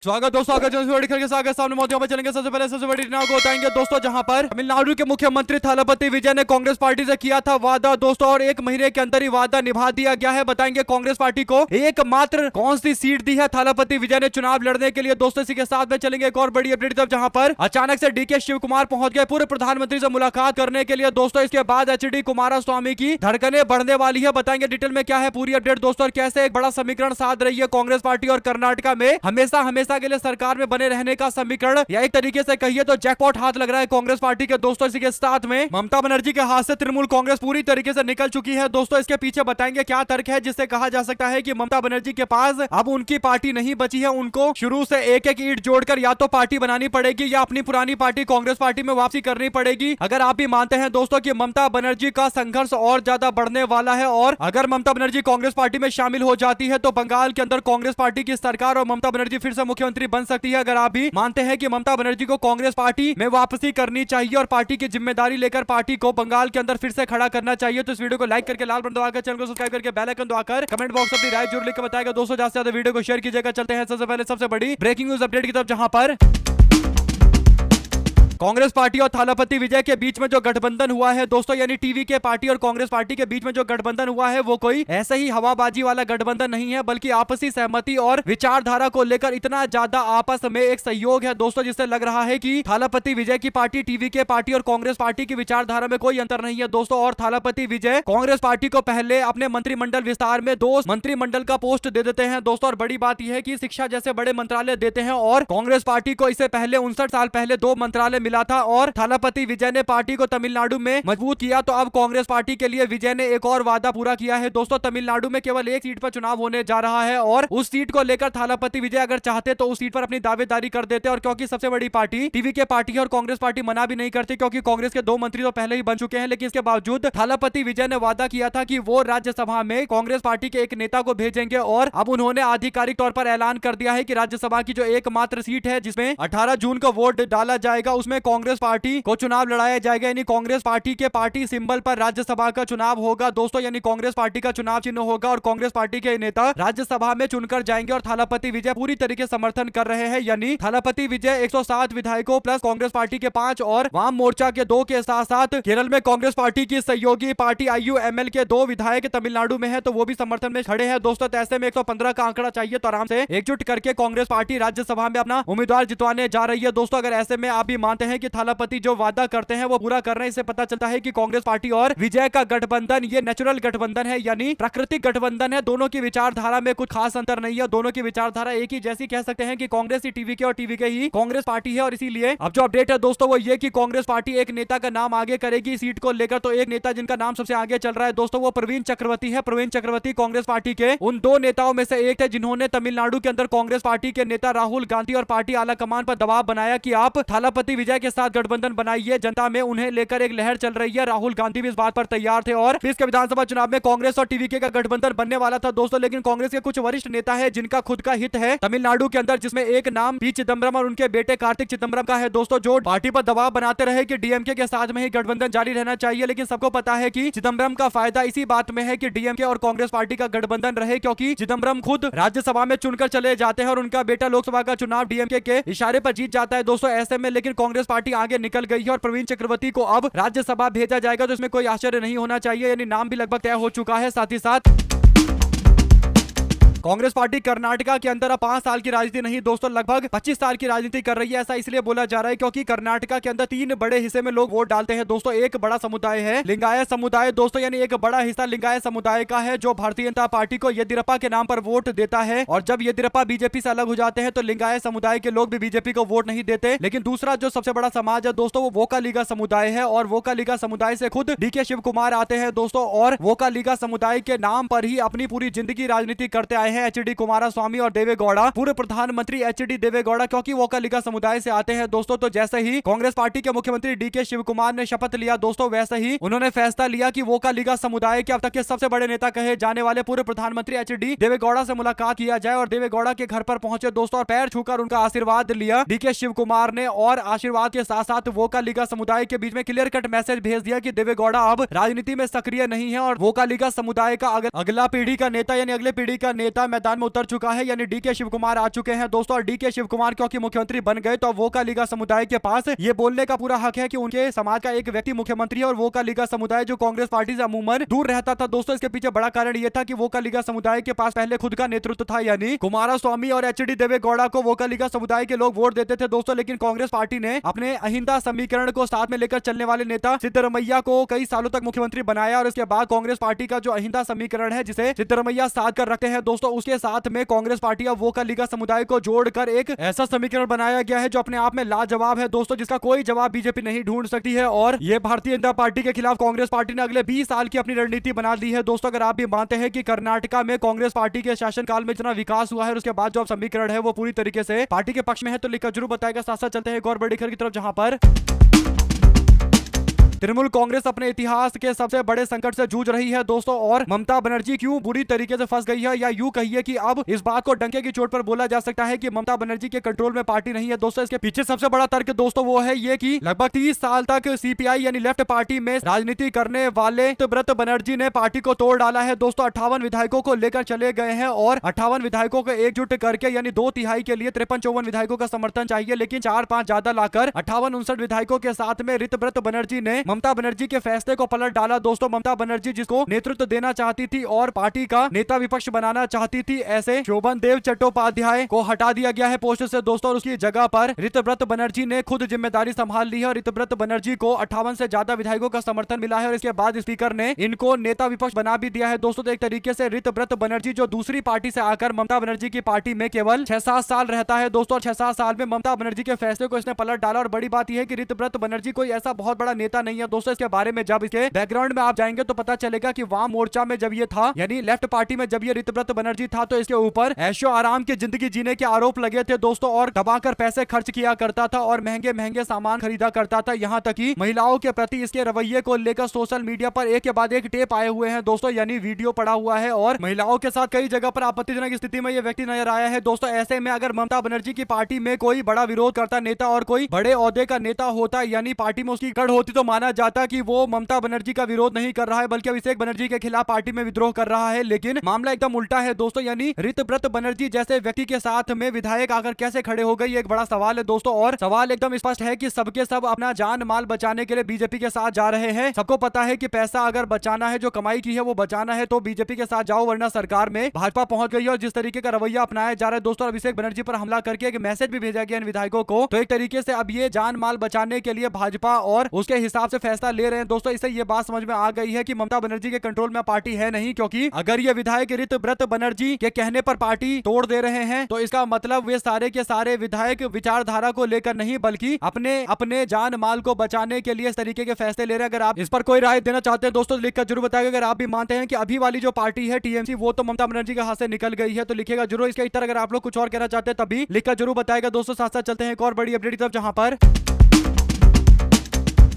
स्वागत दोस्तों, आगे सामने मौजूद में चलेंगे। सबसे पहले सबसे बड़ी घटना को बताएंगे दोस्तों, जहां पर तमिलनाडु के मुख्यमंत्री थालापति विजय ने कांग्रेस पार्टी से किया था वादा दोस्तों, और एक महीने के अंदर ही वादा निभा दिया गया है। बताएंगे कांग्रेस पार्टी को एकमात्र कौन सी सीट दी है थालापति विजय ने चुनाव लड़ने के लिए दोस्तों। इसी के साथ में चलेंगे एक और बड़ी अपडेट, जहां पर अचानक से डीके शिव कुमार पहुंच गए पूर्व प्रधानमंत्री से मुलाकात करने के लिए दोस्तों। इसके बाद एचडी कुमारस्वामी की धड़कनें बढ़ने वाली है। बताएंगे डिटेल में क्या है पूरी अपडेट दोस्तों, और कैसे एक बड़ा समीकरण साध रही है कांग्रेस पार्टी और कर्नाटक में हमेशा हमेशा के लिए सरकार में बने रहने का समीकरण, या एक तरीके से कहिए तो जैकपॉट हाथ लग रहा है कांग्रेस पार्टी के दोस्तों। इसी के साथ में ममता बनर्जी के हाथ से तृणमूल कांग्रेस पूरी तरीके से निकल चुकी है दोस्तों। इसके पीछे बताएंगे क्या तर्क है जिससे कहा जा सकता है कि ममता बनर्जी के पास अब उनकी पार्टी नहीं बची है। उनको शुरू से एक एक ईंट जोड़कर या तो पार्टी बनानी पड़ेगी या अपनी पुरानी पार्टी कांग्रेस पार्टी में वापसी करनी पड़ेगी। अगर आप भी मानते हैं दोस्तों कि ममता बनर्जी का संघर्ष और ज्यादा बढ़ने वाला है, और अगर ममता बनर्जी कांग्रेस पार्टी में शामिल हो जाती है तो बंगाल के अंदर कांग्रेस पार्टी की सरकार और ममता बनर्जी फिर से मुख्यमंत्री बन सकती है। अगर आप भी मानते हैं कि ममता बनर्जी को कांग्रेस पार्टी में वापसी करनी चाहिए और पार्टी की जिम्मेदारी लेकर पार्टी को बंगाल के अंदर फिर से खड़ा करना चाहिए, तो इस वीडियो को लाइक करके लाल बटन दबाकर चैनल को सब्सक्राइब करके बेल आइकन दबाकर कमेंट बॉक्स अपनी राय जरूर लिखकर बताएगा दोस्तों। ज्यादा से ज्यादा वीडियो को शेयर कीजिएगा। चलते हैं सबसे पहले सबसे बड़ी ब्रेकिंग न्यूज अपडेट की तरफ, जहां पर कांग्रेस पार्टी और थालापति विजय के बीच में जो गठबंधन हुआ है दोस्तों, यानी टीवी के पार्टी और कांग्रेस पार्टी के बीच में जो गठबंधन हुआ है वो कोई ऐसे ही हवाबाजी वाला गठबंधन नहीं है, बल्कि आपसी सहमति और विचारधारा को लेकर इतना ज्यादा आपस में एक सहयोग है दोस्तों, जिससे लग रहा है कि थालापति विजय की पार्टी टीवी के पार्टी और कांग्रेस पार्टी की विचारधारा में कोई अंतर नहीं है दोस्तों। और थालापति विजय कांग्रेस पार्टी को पहले अपने मंत्रिमंडल विस्तार में 2 मंत्रिमंडल का पोस्ट दे देते हैं दोस्तों, और बड़ी बात यह है कि शिक्षा जैसे बड़े मंत्रालय देते हैं, और कांग्रेस पार्टी को इससे पहले 59 साल पहले 2 मंत्रालय मिला था। और थालापति विजय ने पार्टी को तमिलनाडु में मजबूत किया, तो अब कांग्रेस पार्टी के लिए विजय ने एक और वादा पूरा किया है दोस्तों। तमिलनाडु में केवल एक सीट पर चुनाव होने जा रहा है, और उस सीट को लेकर थालापति विजय अगर चाहते तो उस सीट पर अपनी दावेदारी कर देते, और क्योंकि सबसे बड़ी पार्टी टीवी के पार्टी है और कांग्रेस पार्टी मना भी नहीं करती, क्योंकि कांग्रेस के 2 मंत्री तो पहले ही बन चुके हैं। लेकिन इसके बावजूद थालापति विजय ने वादा किया था कि वो राज्यसभा में कांग्रेस पार्टी के एक नेता को भेजेंगे, और अब उन्होंने आधिकारिक तौर पर ऐलान कर दिया है कि राज्यसभा की जो एकमात्र सीट है जिसमें 18 जून को वोट डाला जाएगा, उसमें कांग्रेस पार्टी को चुनाव लड़ाया जाएगा। यानी कांग्रेस पार्टी के पार्टी सिंबल पर राज्यसभा का चुनाव होगा दोस्तों, यानी कांग्रेस पार्टी का चुनाव चिन्ह होगा, और कांग्रेस पार्टी के नेता राज्यसभा में चुनकर जाएंगे। और थालापति विजय पूरी तरीके से समर्थन कर रहे हैं, यानी थालापति विजय 107 विधायकों प्लस कांग्रेस पार्टी के 5 और वाम मोर्चा के 2 के साथ साथ केरल में कांग्रेस पार्टी की सहयोगी पार्टी IUML के 2 विधायक तमिलनाडु में है, तो वो भी समर्थन में खड़े हैं दोस्तों। तो ऐसे में 115 का आंकड़ा चाहिए, तो आराम से एकजुट करके कांग्रेस पार्टी राज्यसभा में अपना उम्मीदवार जितवाने जा रही है दोस्तों। अगर ऐसे में आप भी मानते हैं कि थालापति जो वादा करते हैं वो पूरा कर रहे हैं, इससे पता चलता है कि कांग्रेस पार्टी और विजय का गठबंधन ये नेचुरल गठबंधन है, यानी प्राकृतिक गठबंधन है। दोनों की विचारधारा में कुछ खास अंतर नहीं है, दोनों की विचारधारा एक ही जैसी, कह सकते हैं कि कांग्रेस ही टीवी के और टीवी के ही कांग्रेस पार्टी है। और इसीलिए अब जो अपडेट है दोस्तों वो ये कि कांग्रेस पार्टी एक नेता का नाम आगे करेगी सीट को लेकर। तो एक नेता जिनका नाम सबसे आगे चल रहा है दोस्तों वो प्रवीण चक्रवर्ती है। प्रवीण चक्रवर्ती कांग्रेस पार्टी के उन 2 नेताओं में से एक है जिन्होंने तमिलनाडु के अंदर कांग्रेस पार्टी के नेता राहुल गांधी और पार्टी आला कमान पर दबाव बनाया कि आप थालापति विजय के साथ गठबंधन बनाइए। जनता में उन्हें लेकर एक लहर चल रही है, राहुल गांधी भी इस बात पर तैयार थे, और इसके विधानसभा चुनाव में कांग्रेस और टीवीके का गठबंधन बनने वाला था दोस्तों। लेकिन कांग्रेस के कुछ वरिष्ठ नेता है जिनका खुद का हित है तमिलनाडु के अंदर, जिसमें एक नाम पी चिदम्बरम और उनके बेटे कार्तिक चिदम्बरम का है दोस्तों, जो पार्टी पर दबाव बनाते रहे कि डीएमके के साथ में ही गठबंधन जारी रहना चाहिए। लेकिन सबको पता है कि चिदम्बरम का फायदा इसी बात में है कि डीएमके और कांग्रेस पार्टी का गठबंधन रहे, क्योंकि चिदम्बरम खुद राज्यसभा में चुनकर चले जाते हैं और उनका बेटा लोकसभा का चुनाव डीएमके के इशारे पर जीत जाता है दोस्तों। ऐसे में लेकिन कांग्रेस पार्टी आगे निकल गई है और प्रवीण चक्रवर्ती को अब राज्यसभा भेजा जाएगा, तो इसमें कोई आश्चर्य नहीं होना चाहिए, यानी नाम भी लगभग तय हो चुका है। साथ ही साथ कांग्रेस पार्टी कर्नाटका के अंदर अब 5 साल की राजनीति नहीं दोस्तों, लगभग 25 साल की राजनीति कर रही है। ऐसा इसलिए बोला जा रहा है क्योंकि कर्नाटका के अंदर 3 बड़े हिस्से में लोग वोट डालते हैं दोस्तों। एक बड़ा समुदाय है लिंगायत समुदाय दोस्तों, यानी एक बड़ा हिस्सा लिंगायत समुदाय का है जो भारतीय जनता पार्टी को येदियुरप्पा के नाम पर वोट देता है, और जब येदियुरप्पा बीजेपी से अलग हो जाते हैं तो लिंगायत समुदाय के लोग भी बीजेपी को वोट नहीं देते। लेकिन दूसरा जो सबसे बड़ा समाज है दोस्तों वो वोकालिगा समुदाय है, और वोकालिगा समुदाय से खुद डीके शिव कुमार आते हैं दोस्तों, और वोकालिगा समुदाय के नाम पर ही अपनी पूरी जिंदगी राजनीति करते आए हैं एचडी कुमारस्वामी और देवेगौड़ा, पूर्व प्रधानमंत्री एचडी देवेगौड़ा, क्योंकि वोकालिगा समुदाय से आते हैं दोस्तों। तो जैसे ही कांग्रेस पार्टी के मुख्यमंत्री डीके शिव कुमार ने शपथ लिया दोस्तों, वैसे ही उन्होंने फैसला लिया कि वोकालिगा समुदाय के अब तक के सबसे बड़े नेता कहे जाने वाले पूर्व प्रधानमंत्री एचडी देवेगौड़ा से मुलाकात किया जाए, और देवेगौड़ा के घर पर पहुंचे दोस्तों और पैर छूकर उनका आशीर्वाद लिया डीके शिव कुमार ने, और आशीर्वाद के साथ साथ वोकालिगा समुदाय के बीच में क्लियर कट मैसेज भेज दिया कि देवेगौड़ा अब राजनीति में सक्रिय नहीं है, और वोकालिगा समुदाय का अगला पीढ़ी का नेता यानी अगले पीढ़ी का नेता नेता मैदान में उतर चुका है, यानी डीके शिव कुमार आ चुके हैं दोस्तों। और डीके शिव कुमार क्योंकि मुख्यमंत्री बन गए तो वोकालिगा समुदाय के पास ये बोलने का पूरा हक है कि उनके समाज का एक व्यक्ति मुख्यमंत्री है। और वोकालिगा समुदाय जो कांग्रेस पार्टी से अमूमन दूर रहता था दोस्तों, इसके पीछे बड़ा कारण ये था कि वोकालिगा समुदाय के पास पहले खुद का नेतृत्व था, यानी कुमारस्वामी और एचडी देवेगौड़ा को वोकालिगा समुदाय के लोग वोट देते थे दोस्तों। लेकिन कांग्रेस पार्टी ने अपने अहिंसा समीकरण को साथ में लेकर चलने वाले नेता सिद्धरमैया को कई सालों तक मुख्यमंत्री बनाया। और इसके बाद कांग्रेस पार्टी का जो अहिंसा समीकरण है जिसे सिद्धरमैया साथ कर रखते हैं दोस्तों, उसके साथ में कांग्रेस पार्टी और वोकालिगा समुदाय को जोड़कर एक ऐसा समीकरण बनाया गया है जो अपने आप में लाजवाब है दोस्तों, जिसका कोई जवाब बीजेपी नहीं ढूंढ सकती है। और ये भारतीय जनता पार्टी के खिलाफ कांग्रेस पार्टी ने अगले 20 साल की अपनी रणनीति बना ली है दोस्तों। अगर आप भी मानते हैं कि कर्नाटका में कांग्रेस पार्टी के शासनकाल में इतना विकास हुआ है और उसके बाद जो समीकरण है वो पूरी तरीके से पार्टी के पक्ष में है, तो लिखकर जरूर बताएगा। साथ साथ चलते हैं एक और बड़ी खबर की तरफ, जहां पर तृणमूल कांग्रेस अपने इतिहास के सबसे बड़े संकट से जूझ रही है दोस्तों। और ममता बनर्जी क्यों बुरी तरीके से फंस गई है, या यूं कहिए कि अब इस बात को डंके की चोट पर बोला जा सकता है कि ममता बनर्जी के कंट्रोल में पार्टी नहीं है दोस्तों। इसके पीछे सबसे बड़ा तर्क दोस्तों वो है ये कि लगभग 30 साल तक सीपीआई यानी लेफ्ट पार्टी में राजनीति करने वाले रितव्रत बनर्जी ने पार्टी को तोड़ डाला है दोस्तों। 58 विधायकों को लेकर चले गए हैं और 58 विधायकों को एकजुट करके यानी 2/3 के लिए 53-54 विधायकों का समर्थन चाहिए, लेकिन 4-5 ज्यादा लाकर 58-59 विधायकों के साथ में रितव्रत बनर्जी ने ममता बनर्जी के फैसले को पलट डाला दोस्तों। ममता बनर्जी जिसको नेतृत्व देना चाहती थी और पार्टी का नेता विपक्ष बनाना चाहती थी, ऐसे शोभन देव चट्टोपाध्याय को हटा दिया गया है पोस्ट से दोस्तों। और उसकी जगह पर रितव्रत बनर्जी ने खुद जिम्मेदारी संभाल ली है। और रितव्रत बनर्जी को 58 से ज्यादा विधायकों का समर्थन मिला है और इसके बाद स्पीकर ने इनको नेता विपक्ष बना भी दिया है दोस्तों। तो एक तरीके से रितव्रत बनर्जी जो दूसरी पार्टी से आकर ममता बनर्जी की पार्टी में केवल 6-7 साल रहता है दोस्तों, और 6-7 साल में ममता बनर्जी के फैसले को इसने पलट डाला। और बड़ी बात यह है कि रितव्रत बनर्जी कोई ऐसा बहुत बड़ा नेता नहीं है दोस्तों। इसके बारे में जब इसके बैकग्राउंड में आप जाएंगे तो पता चलेगा कि वाम मोर्चा में जब ये था यानी लेफ्ट पार्टी में जब ये रितव्रत बनर्जी था तो इसके ऊपर ऐशो आराम की जिंदगी जीने के आरोप लगे थे दोस्तों। और दबाकर पैसे खर्च किया करता था और महंगे महंगे सामान खरीदा करता था। यहाँ तक कि महिलाओं के प्रति इसके रवैये को लेकर सोशल मीडिया पर एक के बाद एक टेप आए हुए हैं दोस्तों, यानी वीडियो पड़ा हुआ है। और महिलाओं के साथ कई जगह पर आपत्तिजनक स्थिति में यह व्यक्ति नजर आया है दोस्तों। ऐसे में अगर ममता बनर्जी की पार्टी में कोई बड़ा विरोध करता नेता और कोई बड़े ओहदे का नेता होता यानी पार्टी में उसकी कड़ होती, तो माना जाता कि वो ममता बनर्जी का विरोध नहीं कर रहा है बल्कि अभिषेक बनर्जी के खिलाफ पार्टी में विद्रोह कर रहा है। लेकिन मामला एकदम उल्टा है दोस्तों, यानी रितव्रत बनर्जी जैसे व्यक्ति के साथ में विधायक आकर कैसे खड़े हो गई, एक बड़ा सवाल है दोस्तों। और सवाल एकदम स्पष्ट है कि सबके सब अपना जान माल बचाने के लिए बीजेपी के साथ जा रहे हैं। सबको पता है कि पैसा अगर बचाना है, जो कमाई की है वो बचाना है, तो बीजेपी के साथ जाओ वरना सरकार में भाजपा पहुंच गई है। और जिस तरीके का रवैया अपनाया जा रहा है दोस्तों, अभिषेक बनर्जी पर हमला करके एक मैसेज भी भेजा गया इन विधायकों को, तो एक तरीके से अब ये जान माल बचाने के लिए भाजपा और उसके हिसाब से फैसला ले रहे हैं दोस्तों। इससे ये बात समझ में आ गई है कि ममता बनर्जी के कंट्रोल में पार्टी है नहीं, क्योंकि अगर ये विधायक रितव्रत बनर्जी के कहने पर पार्टी तोड़ दे रहे हैं तो इसका मतलब वे सारे के सारे विधायक विचारधारा को लेकर नहीं बल्कि अपने जान माल को बचाने के लिए इस तरीके के फैसले ले रहे हैं। अगर आप इस पर कोई राय देना चाहते हैं दोस्तों लिखकर जरूर बताएगा। अगर आप भी मानते हैं कि अभी वाली जो पार्टी है टीएमसी वो तो ममता बनर्जी के हाथ से निकल गई है तो लिखेगा जरूर। इसके इतर अगर आप लोग कुछ और कहना चाहते हैं तभी लिखकर जरूर बताएगा दोस्तों। साथ साथ चलते हैं एक और बड़ी अपडेट की तरफ, जहां पर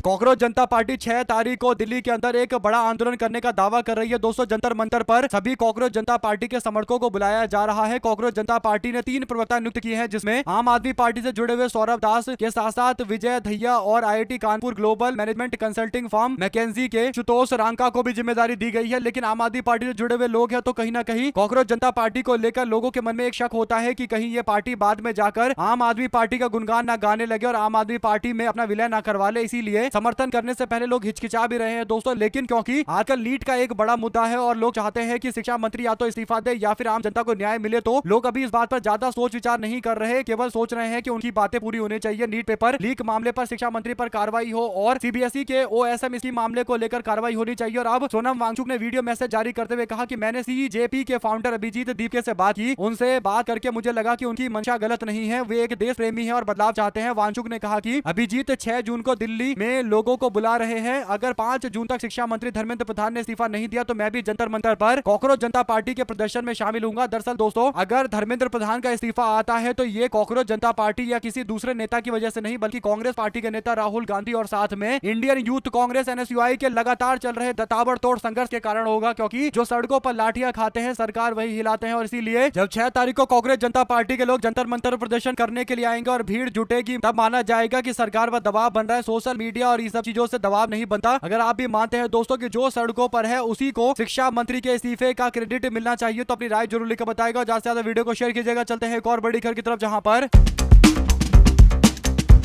कॉकरोच जनता पार्टी 6 तारीख को दिल्ली के अंदर एक बड़ा आंदोलन करने का दावा कर रही है दोस्तों। जंतर मंतर पर सभी कॉकरोच जनता पार्टी के समर्थकों को बुलाया जा रहा है। कॉकरोच जनता पार्टी ने 3 प्रवक्ता नियुक्त किए हैं, जिसमें आम आदमी पार्टी से जुड़े हुए सौरभ दास के साथ साथ विजय दहिया और IIT Kanpur global management consulting firm McKinsey के सुतोष रांका को भी जिम्मेदारी दी गई है। लेकिन आम आदमी पार्टी से जुड़े हुए लोग हैं तो कहीं ना कहीं कॉकरोच जनता पार्टी को लेकर लोगों के मन में एक शक होता है कि कहीं ये पार्टी बाद में जाकर आम आदमी पार्टी का गुणगान ना गाने लगे और आम आदमी पार्टी में अपना विलय ना करवा ले। इसीलिए समर्थन करने से पहले लोग हिचकिचा भी रहे हैं दोस्तों। लेकिन क्योंकि आजकल नीट का एक बड़ा मुद्दा है और लोग चाहते हैं कि शिक्षा मंत्री या तो इस्तीफा दे या फिर आम जनता को न्याय मिले, तो लोग अभी इस बात पर ज्यादा सोच विचार नहीं कर रहे, केवल सोच रहे हैं कि उनकी बातें पूरी होनी चाहिए। नीट पेपर लीक मामले पर शिक्षा मंत्री पर कार्रवाई हो और सीबीएसई के OSM इसी मामले को लेकर कार्रवाई होनी चाहिए। और अब सोनम वांगचुक ने वीडियो मैसेज जारी करते हुए कहा कि मैंने CJP के फाउंडर अभिजीत दीपके से बात की, उनसे बात करके मुझे लगा कि उनकी मंशा गलत नहीं है, वे एक देश प्रेमी है और बदलाव चाहते हैं। वांगचुक ने कहा कि अभिजीत 6 जून को दिल्ली में लोगों को बुला रहे हैं। अगर 5 जून तक शिक्षा मंत्री धर्मेंद्र प्रधान ने इस्तीफा नहीं दिया तो मैं भी जंतर मंतर पर कॉकरोच जनता पार्टी के प्रदर्शन में शामिल हूंगा। दरअसल दोस्तों, अगर धर्मेंद्र प्रधान का इस्तीफा आता है तो ये कॉकरोच जनता पार्टी या किसी दूसरे नेता की वजह से नहीं बल्कि कांग्रेस पार्टी के नेता राहुल गांधी और साथ में इंडियन यूथ कांग्रेस NSUI के लगातार चल रहे ताबड़तोड़ संघर्ष के कारण होगा। क्योंकि जो सड़कों पर लाठियां खाते हैं सरकार वही हिलाते हैं। और इसीलिए जब 6 तारीख को कांग्रेस जनता पार्टी के लोग जंतर मंतर प्रदर्शन करने के लिए आएंगे और भीड़ जुटेगी, तब माना जाएगा कि सरकार पर दबाव बन रहा है। सोशल मीडिया और ये सब चीजों से दबाव नहीं बनता। अगर आप भी मानते हैं दोस्तों कि जो सड़कों पर है उसी को शिक्षा मंत्री के इस्तीफे का क्रेडिट मिलना चाहिए, तो अपनी राय जरूर लिखकर बताएगा। ज्यादा से ज्यादा वीडियो को शेयर कीजिएगा। चलते हैं एक और बड़ी खबर की तरफ, जहां पर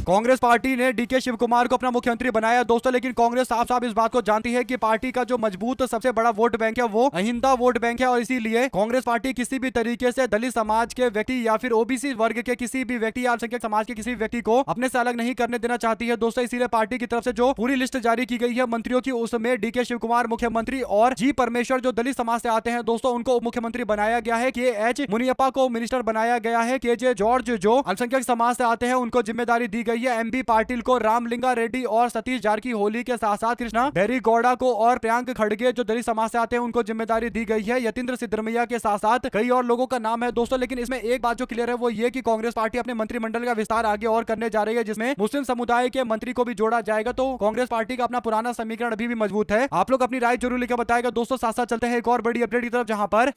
कांग्रेस पार्टी ने डीके शिव कुमार को अपना मुख्यमंत्री बनाया दोस्तों। लेकिन कांग्रेस साफ साफ इस बात को जानती है कि पार्टी का जो मजबूत सबसे बड़ा वोट बैंक है वो अहिंदा वोट बैंक है, और इसीलिए कांग्रेस पार्टी किसी भी तरीके से दलित समाज के व्यक्ति या फिर ओबीसी वर्ग के किसी भी व्यक्ति या अल्पसंख्यक समाज के किसी भी व्यक्ति को अपने से अलग नहीं करने देना चाहती है दोस्तों। इसीलिए पार्टी की तरफ से जो पूरी लिस्ट जारी की गई है मंत्रियों की, उसमें डीके शिव कुमार मुख्यमंत्री और जी परमेश्वर जो दलित समाज से आते हैं दोस्तों उनको उप मुख्यमंत्री बनाया गया है। के एच मुनियप्पा को मिनिस्टर बनाया गया है। के जे जॉर्ज जो अल्पसंख्यक समाज से आते हैं उनको जिम्मेदारी दी गई है। एमबी पाटिल को रामलिंगा रेड्डी और सतीश जारकीहोली के साथ साथ कृष्णा बैरीगौड़ा को और प्रियांक खड़गे जो दलित समाज से आते हैं उनको जिम्मेदारी दी गई है। यतींद्र सिद्धरमैया के साथ साथ कई और लोगों का नाम है दोस्तों। लेकिन इसमें एक बात जो क्लियर है वो ये कि कांग्रेस पार्टी अपने मंत्रिमंडल का विस्तार आगे और करने जा रही है, जिसमें मुस्लिम समुदाय के मंत्री को भी जोड़ा जाएगा। तो कांग्रेस पार्टी का अपना पुराना समीकरण अभी भी मजबूत है। आप लोग अपनी राय जरूर लिखकर बताएगा दोस्तों। साथ साथ चलते हैं एक और बड़ी अपडेट की तरफ, जहां पर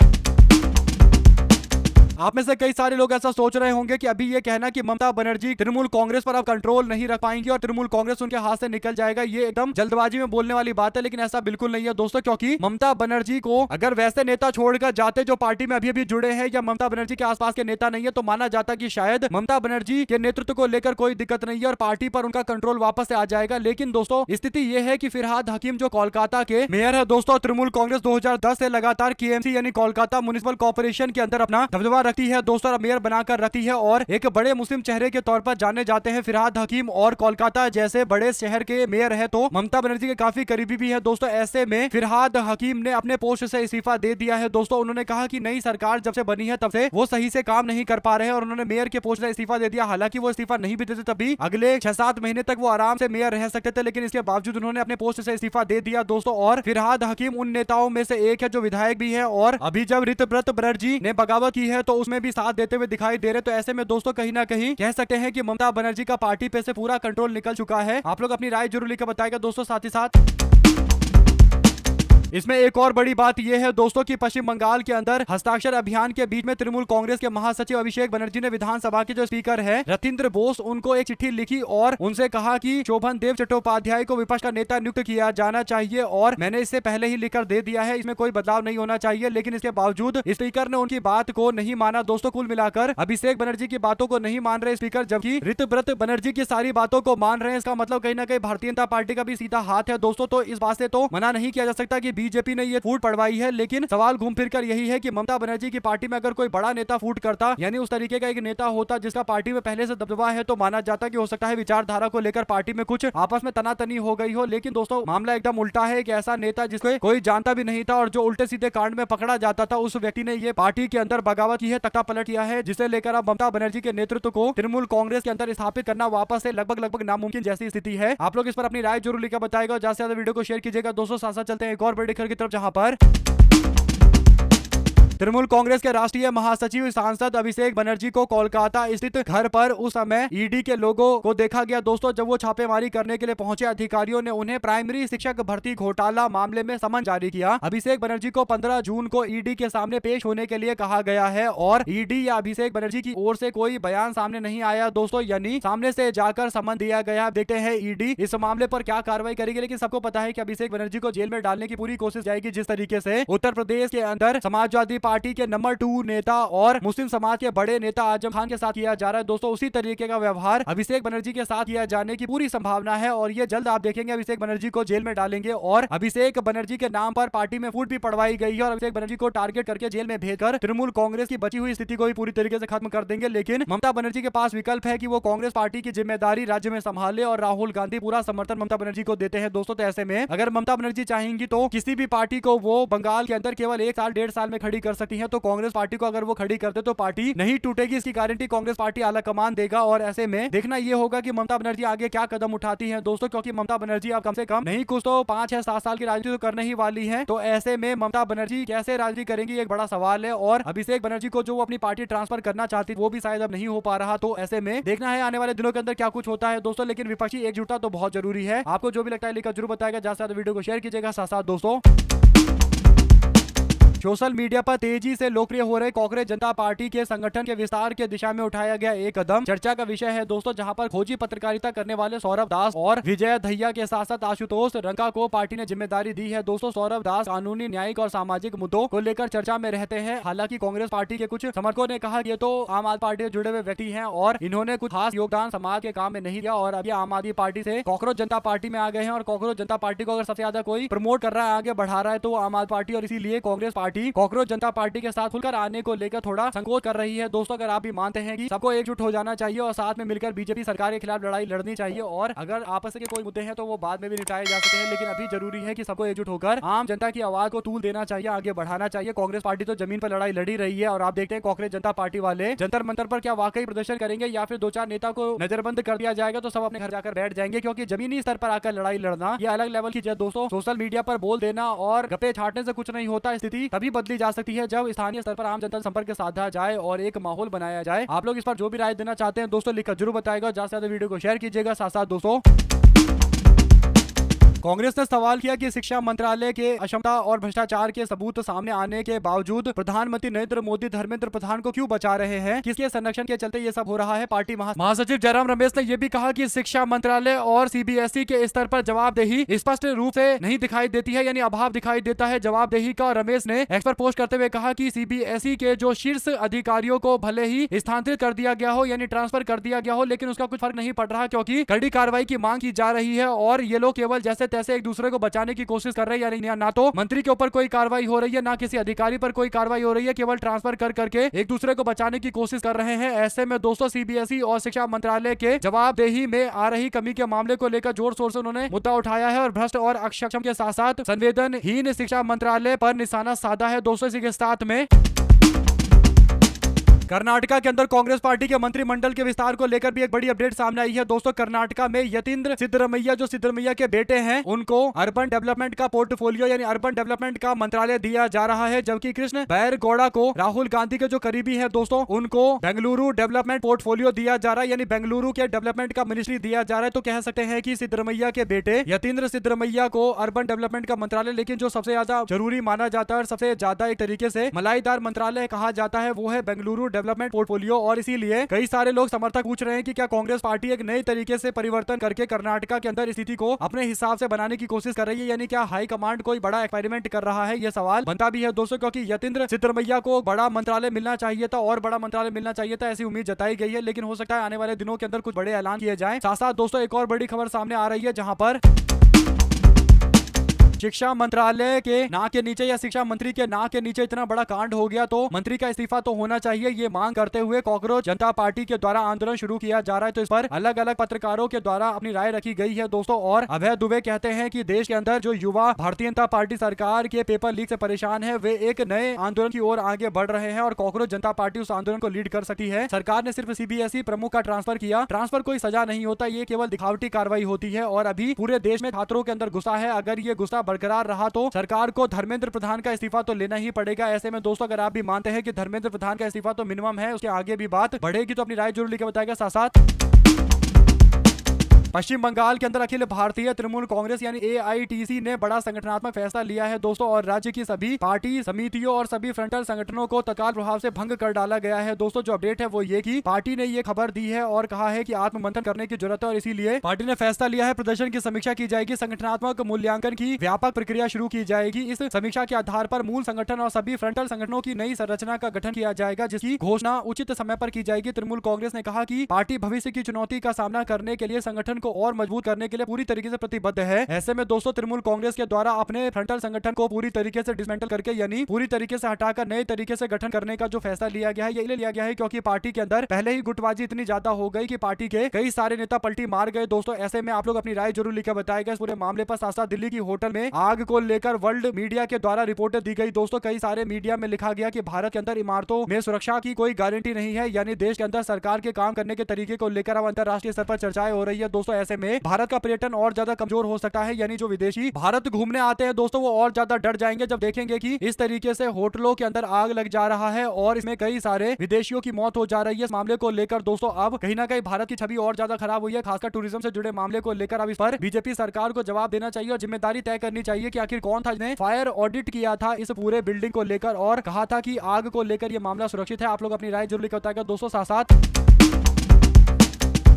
आप में से कई सारे लोग ऐसा सोच रहे होंगे कि अभी ये कहना कि ममता बनर्जी तृणमूल कांग्रेस पर अब कंट्रोल नहीं रख पाएंगी और तृणमूल कांग्रेस उनके हाथ से निकल जाएगा, ये एकदम जल्दबाजी में बोलने वाली बात है। लेकिन ऐसा बिल्कुल नहीं है दोस्तों, क्योंकि ममता बनर्जी को अगर वैसे नेता छोड़कर जाते जो पार्टी में अभी अभी जुड़े हैं या ममता बनर्जी के आसपास के नेता नहीं है, तो माना जाता कि शायद ममता बनर्जी के नेतृत्व को लेकर कोई दिक्कत नहीं है और पार्टी पर उनका कंट्रोल वापस से आ जाएगा। लेकिन दोस्तों स्थिति यह है कि फिरहाद हकीम जो कोलकाता के मेयर है दोस्तों, तृणमूल कांग्रेस 2010 से लगातार केएमसी यानी कोलकाता म्युनिसिपल कॉर्पोरेशन के अंदर अपना दबदबा रखती है दोस्तों, मेयर बनाकर रखती है और एक बड़े मुस्लिम चेहरे के तौर पर जाने जाते हैं फिरहाद हकीम, और कोलकाता जैसे बड़े शहर के मेयर है तो ममता बनर्जी के काफी करीबी भी है दोस्तों। ऐसे में फिरहाद हकीम ने अपने पोस्ट से इस्तीफा दे दिया है दोस्तों। उन्होंने कहा कि नई सरकार जब से बनी है तब से वो सही से काम नहीं कर पा रहे हैं और उन्होंने मेयर के पोस्ट से इस्तीफा दे दिया। हालांकि वो इस्तीफा नहीं भी देते तभी अगले 6-7 महीने तक वो आराम से मेयर रह सकते थे, लेकिन इसके बावजूद उन्होंने अपने पोस्ट से इस्तीफा दे दिया दोस्तों। और फिरहाद हकीम उन नेताओं में से एक है जो विधायक भी है और अभी जब ऋतव्रत बनर्जी ने बगावत की है तो उसमें भी साथ देते हुए दिखाई दे रहे। तो ऐसे में दोस्तों कहीं ना कहीं कह सकते हैं कि ममता बनर्जी का पार्टी पे से पूरा कंट्रोल निकल चुका है। आप लोग अपनी राय जरूर लिखकर बताएगा दोस्तों। साथ ही साथ इसमें एक और बड़ी बात यह है दोस्तों कि पश्चिम बंगाल के अंदर हस्ताक्षर अभियान के बीच में तृणमूल कांग्रेस के महासचिव अभिषेक बनर्जी ने विधानसभा के जो स्पीकर है रथिंद्र बोस उनको एक चिट्ठी लिखी और उनसे कहा कि शोभन देव चट्टोपाध्याय को विपक्ष का नेता नियुक्त किया जाना चाहिए और मैंने इससे पहले ही लिखकर दे दिया है, इसमें कोई बदलाव नहीं होना चाहिए। लेकिन इसके बावजूद स्पीकर ने उनकी बात को नहीं माना दोस्तों। कुल मिलाकर अभिषेक बनर्जी की बातों को नहीं मान रहे स्पीकर, जबकि ऋतव्रत बनर्जी की सारी बातों को मान रहे हैं। इसका मतलब कहीं ना कहीं भारतीय जनता पार्टी का भी सीधा हाथ है दोस्तों। तो इस बात से तो मना नहीं किया जा सकता कि बीजेपी ने ये फूट पड़वाई है, लेकिन सवाल घूम फिर कर यही है कि ममता बनर्जी की पार्टी में अगर कोई बड़ा नेता फूट करता यानी उस तरीके का एक नेता होता जिसका पार्टी में पहले से दबदबा है, तो माना जाता कि हो सकता है विचारधारा को लेकर पार्टी में कुछ आपस में तनातनी हो गई हो। लेकिन दोस्तों मामला एकदम उल्टा है। एक ऐसा नेता जिसको कोई जानता भी नहीं था और जो उल्टे सीधे कांड में पकड़ा जाता था, उस व्यक्ति ने ये पार्टी के अंदर बगावत की है, तख्ता पलट किया है, जिसे लेकर अब ममता बनर्जी के नेतृत्व को तृणमूल कांग्रेस के अंदर स्थापित करना वापस से लगभग नामुमकिन जैसी स्थिति है। आप लोग इस पर अपनी राय जरूर लिखकर बताएगा। ज्यादा से ज्यादा वीडियो को शेयर कीजिएगा दोस्तों। साथ साथ चलते हैं एक और बड़ी खबर की तरफ, जहां पर तृणमूल कांग्रेस के राष्ट्रीय महासचिव सांसद अभिषेक बनर्जी को कोलकाता स्थित घर पर उस समय ईडी के लोगों को देखा गया दोस्तों। जब वो छापेमारी करने के लिए पहुंचे, अधिकारियों ने उन्हें प्राइमरी शिक्षक भर्ती घोटाला मामले में समन जारी किया। अभिषेक बनर्जी को 15 जून को ईडी के सामने पेश होने के लिए कहा गया है और ईडी या अभिषेक बनर्जी की ओर से कोई बयान सामने नहीं आया दोस्तों, यानी सामने से जाकर समन दिया गया। देखते हैं ईडी इस मामले पर क्या कार्रवाई करेगी। लेकिन सबको पता है कि अभिषेक बनर्जी को जेल में डालने की पूरी कोशिश जाएगी। जिस तरीके से उत्तर प्रदेश के अंदर समाजवादी पार्टी के नंबर 2 नेता और मुस्लिम समाज के बड़े नेता आजम खान के साथ किया जा रहा है दोस्तों, उसी तरीके का व्यवहार अभिषेक बनर्जी के साथ किया जाने की पूरी संभावना है और ये जल्द आप देखेंगे अभिषेक बनर्जी को जेल में डालेंगे। और अभिषेक बनर्जी के नाम पर पार्टी में फूट भी पड़वाई गई है और अभिषेक बनर्जी को टारगेट करके जेल में भेजकर तृणमूल कांग्रेस की बची हुई स्थिति को भी पूरी तरीके से खत्म कर देंगे। लेकिन ममता बनर्जी के पास विकल्प है कि वो कांग्रेस पार्टी की जिम्मेदारी राज्य में संभाले और राहुल गांधी पूरा समर्थन ममता बनर्जी को देते हैं दोस्तों। तो ऐसे में अगर ममता बनर्जी चाहेंगी तो किसी भी पार्टी को वो बंगाल के अंदर केवल 1 साल 1.5 साल में खड़ी कर सकती है। तो कांग्रेस पार्टी को अगर वो खड़ी करते तो पार्टी नहीं टूटेगी, इसकी गारंटी कांग्रेस पार्टी आला कमान देगा। और ऐसे में देखना यह होगा कि ममता बनर्जी आगे क्या कदम उठाती है दोस्तों, क्योंकि ममता बनर्जी अब कम से कम नहीं कुछ तो 5 या 7 साल की राजनीति तो करने ही वाली है। तो ऐसे में ममता बनर्जी कैसे राजनीति करेंगी एक बड़ा सवाल है और अभिषेक बनर्जी को जो वो अपनी पार्टी ट्रांसफर करना चाहती वो भी शायद अब नहीं हो पा रहा। तो ऐसे में देखना है आने वाले दिनों के अंदर क्या कुछ होता है दोस्तों। लेकिन विपक्षी एकजुटता तो बहुत जरूरी है। आपको जो भी लगता है लिखकर जरूर बताएगा। ज्यादा से ज्यादा वीडियो को शेयर कीजिएगा। साथ साथ दोस्तों सोशल मीडिया पर तेजी से लोकप्रिय हो रहे कांग्रेस जनता पार्टी के संगठन के विस्तार के दिशा में उठाया गया एक कदम चर्चा का विषय है दोस्तों, जहां पर खोजी पत्रकारिता करने वाले सौरभ दास और विजय दहिया के साथ साथ आशुतोष रंका को पार्टी ने जिम्मेदारी दी है। दोस्तों सौरभ दास कानूनी, न्यायिक और सामाजिक मुद्दों को लेकर चर्चा में रहते हैं। हालांकि कांग्रेस पार्टी के कुछ समर्थकों ने कहा ये तो आम आदमी पार्टी से जुड़े हुए व्यक्ति हैं और इन्होंने कुछ खास योगदान समाज के काम में नहीं दिया और अभी आम आदमी पार्टी से कांग्रेस जनता पार्टी में आ गए हैं और कांग्रेस जनता पार्टी को अगर सबसे ज्यादा कोई प्रमोट कर रहा है, आगे बढ़ा रहा है तो आम आदमी पार्टी, और इसीलिए कांग्रेस पार्टी कांग्रेस जनता पार्टी के साथ खुलकर आने को लेकर थोड़ा संकोच कर रही है। दोस्तों अगर आप भी मानते हैं कि सबको एकजुट हो जाना चाहिए और साथ में मिलकर बीजेपी सरकार के खिलाफ लड़ाई लड़नी चाहिए और अगर आपस के कोई मुद्दे हैं तो वो बाद में भी निपटाए जा सकते हैं, लेकिन अभी जरूरी है कि सबको एकजुट होकर आम जनता की आवाज को तूल देना चाहिए, आगे बढ़ाना चाहिए। कांग्रेस पार्टी तो जमीन पर लड़ाई लड़ी रही है और आप देखते हैं कांग्रेस जनता पार्टी वाले जंतर मंतर पर क्या वाकई प्रदर्शन करेंगे या फिर 2-4 नेता को नजरबंद कर दिया जाएगा तो सब अपने घर जाकर बैठ जाएंगे, क्योंकि जमीनी स्तर पर आकर लड़ाई लड़ना ये अलग लेवल की चीज। दोस्तों सोशल मीडिया पर बोल देना और गप्पे छाटने से कुछ नहीं होता, स्थिति तभी बदली जा सकती है जब स्थानीय स्तर पर आम जनता संपर्क साधा जाए और एक माहौल बनाया जाए। आप लोग इस पर जो भी राय देना चाहते हैं दोस्तों लिखकर जरूर बताएगा, ज्यादा से ज्यादा वीडियो को शेयर कीजिएगा। साथ साथ दोस्तों कांग्रेस ने सवाल किया कि शिक्षा मंत्रालय के अक्षमता और भ्रष्टाचार के सबूत सामने आने के बावजूद प्रधानमंत्री नरेंद्र मोदी धर्मेंद्र प्रधान को क्यों बचा रहे हैं, किसके संरक्षण के चलते ये सब हो रहा है। पार्टी महासचिव जयराम रमेश ने यह भी कहा कि शिक्षा मंत्रालय और सीबीएसई के स्तर पर जवाबदेही स्पष्ट रूप से नहीं दिखाई देती है, यानी अभाव दिखाई देता है जवाबदेही का। रमेश ने एक्स पर पोस्ट करते हुए कहा कि सीबीएसई के जो शीर्ष अधिकारियों को भले ही स्थानांतरित कर दिया गया हो, यानी ट्रांसफर कर दिया गया हो, लेकिन उसका कुछ फर्क नहीं पड़ रहा क्योंकि कड़ी कार्रवाई की मांग की जा रही है और ये लोग केवल जैसे तैसे एक दूसरे को बचाने की कोशिश कर रहे हैं, यानी ना तो मंत्री के ऊपर कोई कार्रवाई हो रही है, ना किसी अधिकारी पर कोई कार्रवाई हो रही है, केवल ट्रांसफर कर करके एक दूसरे को बचाने की कोशिश कर रहे हैं। ऐसे में दोस्तों सीबीएसई और शिक्षा मंत्रालय के जवाबदेही में आ रही कमी के मामले को लेकर जोर शोर से उन्होंने मुद्दा उठाया है और भ्रष्ट और अक्षम के साथ साथ संवेदनहीन शिक्षा मंत्रालय पर निशाना साधा है। दोस्तों इसी के साथ में कर्नाटका के अंदर कांग्रेस पार्टी के मंत्रिमंडल के विस्तार को लेकर भी एक बड़ी अपडेट सामने आई है। दोस्तों कर्नाटका में यतींद्र सिद्धरमैया जो सिद्धरमैया के बेटे हैं उनको अर्बन डेवलपमेंट का पोर्टफोलियो यानी अर्बन डेवलपमेंट का मंत्रालय दिया जा रहा है, जबकि कृष्ण बैरगौड़ा को राहुल गांधी के जो करीबी है दोस्तों उनको बेंगलुरु डेवलपमेंट पोर्टफोलियो दिया जा रहा है, यानी बेंगलुरु के डेवलपमेंट का मिनिस्ट्री दिया जा रहा है। तो कह सकते हैं कि सिद्धरमैया के बेटे यतींद्र सिद्धरमैया को अर्बन डेवलपमेंट का मंत्रालय, लेकिन जो सबसे ज्यादा जरूरी माना जाता है और सबसे ज्यादा एक तरीके से मलाईदार मंत्रालय कहा जाता है वो है बेंगलुरु डेवलपमेंट पोर्टफोलियो। और इसीलिए कई सारे लोग समर्थक पूछ रहे हैं कि क्या कांग्रेस पार्टी एक नए तरीके से परिवर्तन करके कर्नाटका के अंदर स्थिति को अपने हिसाब से बनाने की कोशिश कर रही है, यानी क्या हाई कमांड कोई बड़ा एक्सपेरिमेंट कर रहा है, यह सवाल बनता भी है दोस्तों, क्योंकि यतींद्र सिद्धरमैया को बड़ा मंत्रालय मिलना चाहिए था और बड़ा मंत्रालय मिलना चाहिए था, ऐसी उम्मीद जताई गई है। लेकिन हो सकता है आने वाले दिनों के अंदर कुछ बड़े ऐलान किए जाएं। साथ साथ दोस्तों एक और बड़ी खबर सामने आ रही है, जहां पर शिक्षा मंत्रालय के नाक के नीचे या शिक्षा मंत्री के नाक के नीचे इतना बड़ा कांड हो गया तो मंत्री का इस्तीफा तो होना चाहिए, ये मांग करते हुए कांग्रेस जनता पार्टी के द्वारा आंदोलन शुरू किया जा रहा है। तो इस पर अलग अलग पत्रकारों के द्वारा अपनी राय रखी गई है दोस्तों। और अभय दुबे कहते हैं कि देश के अंदर जो युवा भारतीय जनता पार्टी सरकार के पेपर लीक से परेशान है वे एक नए आंदोलन की ओर आगे बढ़ रहे हैं और कांग्रेस जनता पार्टी उस आंदोलन को लीड कर सकती है। सरकार ने सिर्फ सीबीएसई प्रमुख का ट्रांसफर किया, ट्रांसफर कोई सजा नहीं होता, ये केवल दिखावटी कार्रवाई होती है और अभी पूरे देश में छात्रों के अंदर गुस्सा है। अगर ये गुस्सा बरकरार रहा तो सरकार को धर्मेंद्र प्रधान का इस्तीफा तो लेना ही पड़ेगा। ऐसे में दोस्तों अगर आप भी मानते हैं कि धर्मेंद्र प्रधान का इस्तीफा तो मिनिमम है, उसके आगे भी बात बढ़ेगी तो अपनी राय जरूर लिखकर बताएगा। साथ साथ पश्चिम बंगाल के अंदर अखिल भारतीय तृणमूल कांग्रेस यानी एआईटीसी ने बड़ा संगठनात्मक फैसला लिया है दोस्तों और राज्य की सभी पार्टी समितियों और सभी फ्रंटल संगठनों को तत्काल प्रभाव से भंग कर डाला गया है। दोस्तों जो अपडेट है वो ये कि पार्टी ने ये खबर दी है और कहा है कि आत्ममंथन करने की जरूरत है और इसीलिए पार्टी ने फैसला लिया है प्रदर्शन की समीक्षा की जाएगी, संगठनात्मक मूल्यांकन की व्यापक प्रक्रिया शुरू की जाएगी। इस समीक्षा के आधार पर मूल संगठन और सभी फ्रंटल संगठनों की नई संरचना का गठन किया जाएगा, जिसकी घोषणा उचित समय पर की जाएगी। तृणमूल कांग्रेस ने कहा कि पार्टी भविष्य की चुनौती का सामना करने के लिए संगठन को और मजबूत करने के लिए पूरी तरीके से प्रतिबद्ध है। ऐसे में दोस्तों तृणमूल कांग्रेस के द्वारा अपने फ्रंटल संगठन को पूरी तरीके से डिसमेंटल करके यानी पूरी तरीके से हटाकर नए तरीके से गठन करने का जो फैसला लिया गया है ये लिया गया है क्योंकि पार्टी के अंदर पहले ही गुटबाजी इतनी ज्यादा हो गई कि पार्टी के कई सारे नेता पलटी मार गए। दोस्तों ऐसे में आप लोग अपनी राय जरूर लिखकर बताएगा इस पूरे मामले पर। साथ साथ दिल्ली की होटल में आग को लेकर वर्ल्ड मीडिया के द्वारा रिपोर्टें दी गई। दोस्तों कई सारे मीडिया में लिखा गया कि भारत के अंदर इमारतों में सुरक्षा की कोई गारंटी नहीं है, यानी देश के अंदर सरकार के काम करने के तरीके को लेकर अब अंतरराष्ट्रीय स्तर पर चर्चाएं हो रही है। दोस्तों दोस्तों ऐसे में भारत का पर्यटन और ज्यादा कमजोर हो सकता है, यानी जो विदेशी भारत घूमने आते हैं दोस्तों वो और ज्यादा डर जाएंगे जब देखेंगे कि इस तरीके से होटलों के अंदर आग लग जा रहा है और इसमें कई सारे विदेशियों की मौत हो जा रही है। इस मामले को लेकर दोस्तों अब कहीं ना कहीं भारत की छवि और ज्यादा खराब हुई है, खासकर टूरिज्म से जुड़े मामले को लेकर। अब इस पर बीजेपी सरकार को जवाब देना चाहिए और जिम्मेदारी तय करनी चाहिए कि आखिर कौन था जिसने फायर ऑडिट किया था इस पूरे बिल्डिंग को लेकर और कहा था कि आग को लेकर यह मामला सुरक्षित है। आप लोग अपनी राय जरूर लिख बताएगा दोस्तों। साथ साथ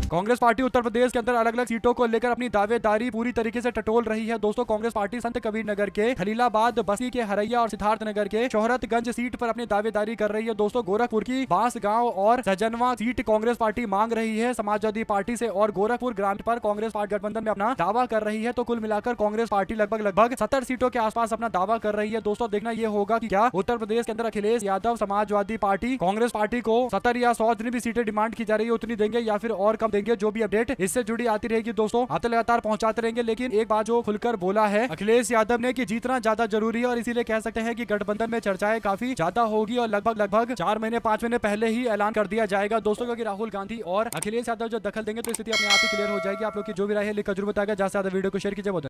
कांग्रेस पार्टी उत्तर प्रदेश के अंदर अलग अलग सीटों को लेकर अपनी दावेदारी पूरी तरीके से टटोल रही है दोस्तों। कांग्रेस पार्टी संत कबीर नगर के खलीलाबाद, बस्ती के हरैया और सिद्धार्थनगर के शोहरतगंज सीट पर अपनी दावेदारी कर रही है दोस्तों। गोरखपुर की बांसगांव और सजनवा सीट कांग्रेस पार्टी मांग रही है समाजवादी पार्टी से और गोरखपुर ग्रांट पर कांग्रेस पार्टी गठबंधन में अपना दावा कर रही है। तो कुल मिलाकर कांग्रेस पार्टी लगभग 70 सीटों के आसपास अपना दावा कर रही है दोस्तों। देखना यह होगा कि क्या उत्तर प्रदेश के अंदर अखिलेश यादव समाजवादी पार्टी कांग्रेस पार्टी को 70 या 100 जितनी भी सीटें डिमांड की जा रही है उतनी देंगे या फिर और कम देंगे। जो भी अपडेट इससे जुड़ी आती रहेगी दोस्तों आप लगातार पहुंचाते रहेंगे। लेकिन एक बात जो खुलकर बोला है अखिलेश यादव ने कि जीतना ज्यादा जरूरी है और इसीलिए कह सकते हैं कि गठबंधन में चर्चाएं काफी ज्यादा होगी और लगभग 4 महीने 5 महीने पहले ही ऐलान कर दिया जाएगा दोस्तों, क्योंकि राहुल गांधी और अखिलेश यादव जो दखल देंगे तो स्थिति अपने आप ही क्लियर हो जाएगी। आप लोग की जो भी राय है लिखकर जरूर बताएगा। ज्यादा से ज्यादा वीडियो को शेयर कीजिए।